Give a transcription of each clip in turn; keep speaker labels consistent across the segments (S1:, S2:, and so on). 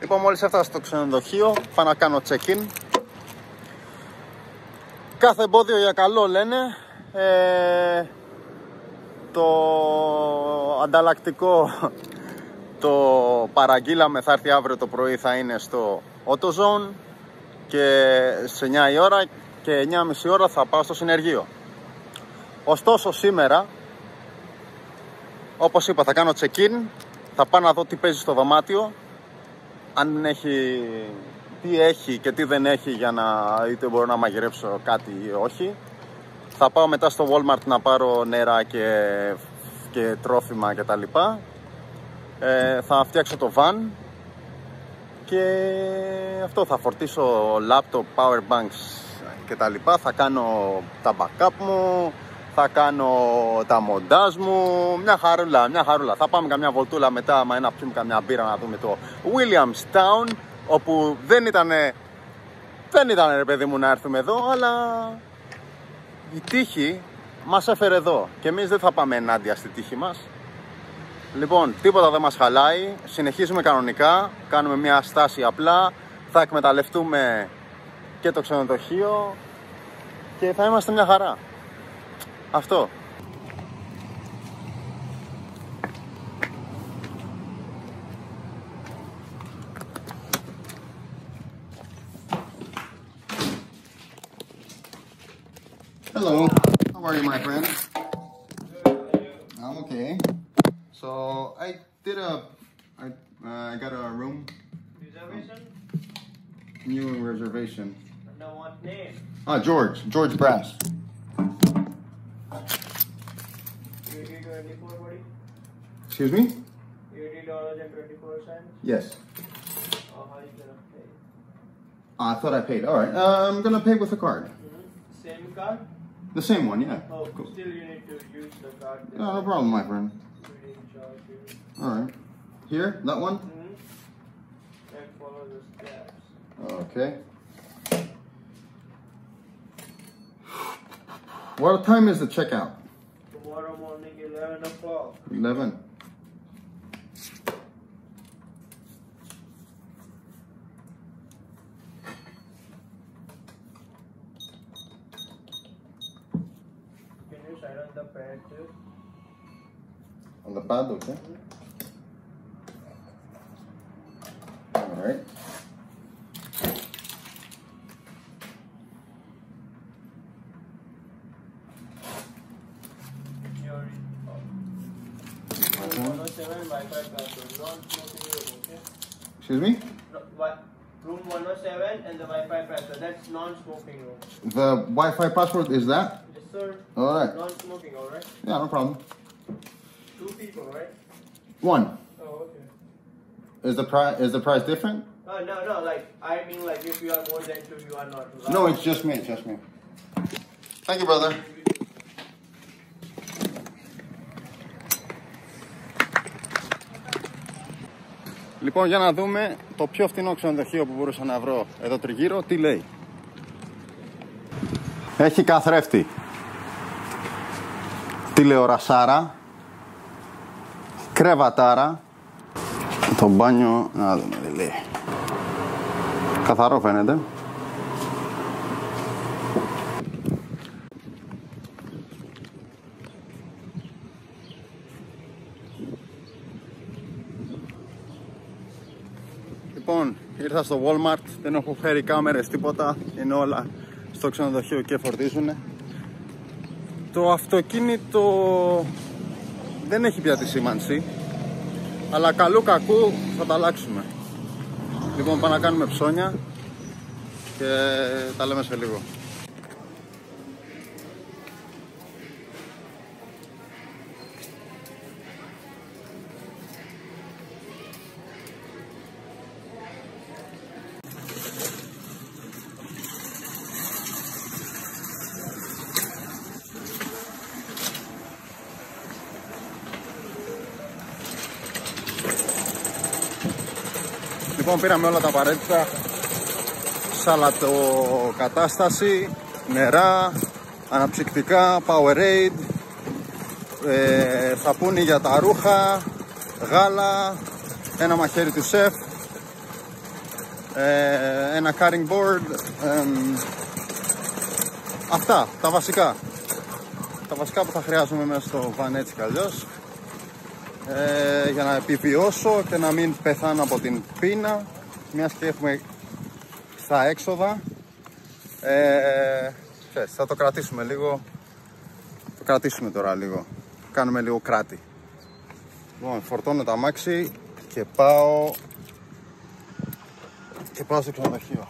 S1: Λοιπόν, μόλις έφτασα στο ξενοδοχείο, πάω να κάνω check-in. Κάθε εμπόδιο για καλό λένε. Το ανταλλακτικό το παραγγείλαμε, θα έρθει αύριο το πρωί, θα είναι στο AutoZone και σε 9 η ώρα και 9.30 ώρα θα πάω στο συνεργείο. Ωστόσο σήμερα, όπως είπα, θα κάνω check-in, θα πάω να δω τι παίζει στο δωμάτιο, αν έχει, τι έχει και τι δεν έχει, για να είτε μπορώ να μαγειρέψω κάτι ή όχι. Θα πάω μετά στο Walmart να πάρω νερά και τρόφιμα και τα λοιπά. Θα φτιάξω το van και αυτό, θα φορτίσω laptop, power banks και τα λοιπά. Θα κάνω τα backup μου, θα κάνω τα μοντάζ μου, μια χαρούλα. Θα πάμε καμιά βολτούλα μετά, άμα να πιούμε καμιά μπύρα, να δούμε το Williamstown, όπου δεν ήταν ρε παιδί μου να έρθουμε εδώ, αλλά η τύχη μας έφερε εδώ και εμείς δεν θα πάμε ενάντια στη τύχη μας. Λοιπόν, τίποτα δεν μας χαλάει, συνεχίζουμε κανονικά, κάνουμε μια στάση απλά, θα εκμεταλλευτούμε και το ξενοδοχείο και θα είμαστε μια χαρά. Αυτό. Hello, how are you, my friend? I'm okay. So I got a room
S2: Reservation?
S1: new reservation.
S2: No, what name?
S1: George Brass.
S2: $80.24, buddy.
S1: Excuse me?
S2: $80.24.
S1: Yes.
S2: Oh, how you gonna pay?
S1: I thought I paid. All right. I'm gonna pay with a card.
S2: Same card?
S1: The same one, yeah.
S2: Oh, still you need to use the card.
S1: No problem, my friend.
S2: Charge you.
S1: All right. Here, that one.
S2: And follow the steps.
S1: Okay. What time is the checkout?
S2: Tomorrow morning, 11 o'clock.
S1: 11.
S2: Can you sign on the pad too?
S1: On the pad, okay. All right.
S2: Your 107 Wi-Fi password, non-smoking room, okay?
S1: Excuse me?
S2: Room 107 and the Wi-Fi password, that's non-smoking room.
S1: The Wi-Fi password is that?
S2: Yes, sir.
S1: All right.
S2: Non-smoking, all right?
S1: Yeah, no problem.
S2: 2 people, right?
S1: One.
S2: Oh, okay.
S1: Is the price different?
S2: No, like, I mean, like, if you are more than 2, you are not allowed.
S1: No, it's just me. Thank you, brother. Λοιπόν, για να δούμε το πιο φθηνό ξενοδοχείο που μπορούσα να βρω εδώ τριγύρω, τι λέει. Έχει καθρέφτη, τηλεορασάρα, κρεβατάρα, το μπάνιο, να δούμε τι λέει. Καθαρό φαίνεται. Λοιπόν, ήρθα στο Walmart, δεν έχω φέρει κάμερες, τίποτα, είναι όλα στο ξενοδοχείο και φορτίζουνε. Το αυτοκίνητο δεν έχει πια τη σήμανση, αλλά καλού κακού θα τα αλλάξουμε. Λοιπόν, πάμε να κάνουμε ψώνια και τα λέμε σε λίγο. Λοιπόν, πήραμε όλα τα απαραίτητα, σαλατοκατάσταση, νερά, αναψυκτικά, Powerade, σαπούνι για τα ρούχα, γάλα, ένα μαχαίρι του σεφ ένα carrying board, αυτά τα βασικά. Τα βασικά που θα χρειάζομαι μέσα στο van έτσι κι αλλιώς, για να επιβιώσω και να μην πεθάνω από την πείνα, μιας και έχουμε στα έξοδα. Θα το κρατήσουμε λίγο. Το κρατήσουμε τώρα λίγο. Κάνουμε λίγο κράτη. Λοιπόν, φορτώνω το αμάξι και πάω στο ξενοδοχείο.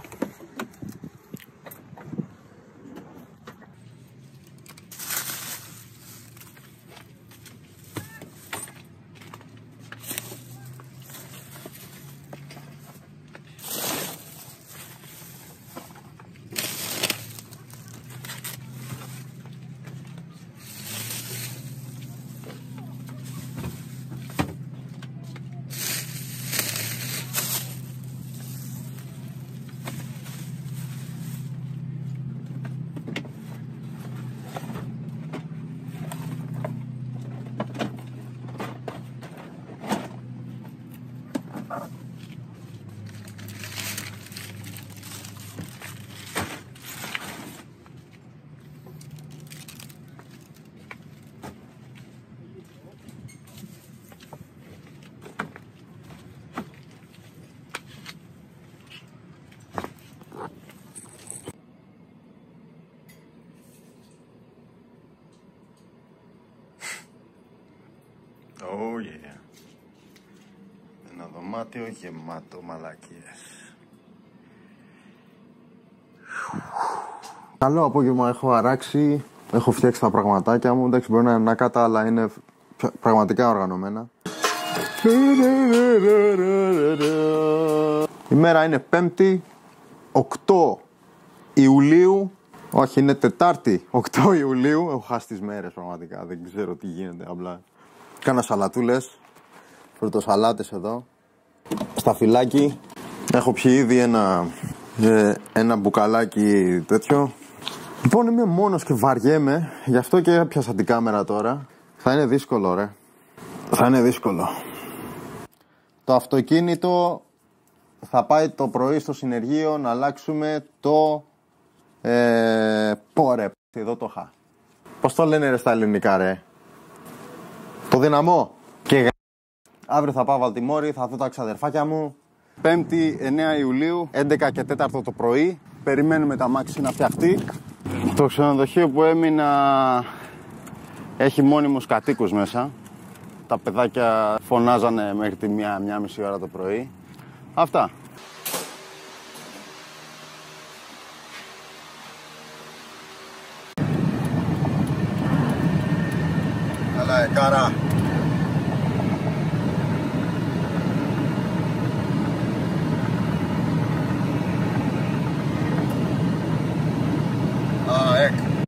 S1: Oh yeah. Ένα δωμάτιο γεμάτο μαλακίες. Καλό απόγευμα, έχω αράξει, έχω φτιάξει τα πραγματάκια μου. Εντάξει, μπορεί να είναι ανάκατα, αλλά είναι πραγματικά οργανωμένα. Η μέρα είναι 5η, 8 Ιουλίου. Όχι, είναι Τετάρτη, 8 Ιουλίου. Έχω χάσει τις μέρες πραγματικά, δεν ξέρω τι γίνεται, απλά κάνα σαλατούλες, φρουτοσαλάτες εδώ. Σταφυλάκι. Έχω πιει ήδη ένα μπουκαλάκι τέτοιο. Λοιπόν, είμαι μόνος και βαριέμαι, γι' αυτό και έπιασα την κάμερα τώρα. Θα είναι δύσκολο, ρε. Θα είναι δύσκολο. Το αυτοκίνητο θα πάει το πρωί στο συνεργείο να αλλάξουμε το πόρε. Εδώ το είχα. Πώς το λένε ρε στα ελληνικά, ρε? Το δυναμό. Και αύριο θα πάω Βαλτιμόρη, θα δω τα ξαδερφάκια μου. 5η 9 Ιουλίου, 11 και 4 το πρωί. Περιμένουμε τα αμάξι να φτιαχτεί. Το ξενοδοχείο που έμεινα έχει μόνιμους κατοίκους μέσα. Τα παιδάκια φωνάζανε μέχρι τη 1-1,5 ώρα το πρωί. Αυτά. Καλά, κάρα.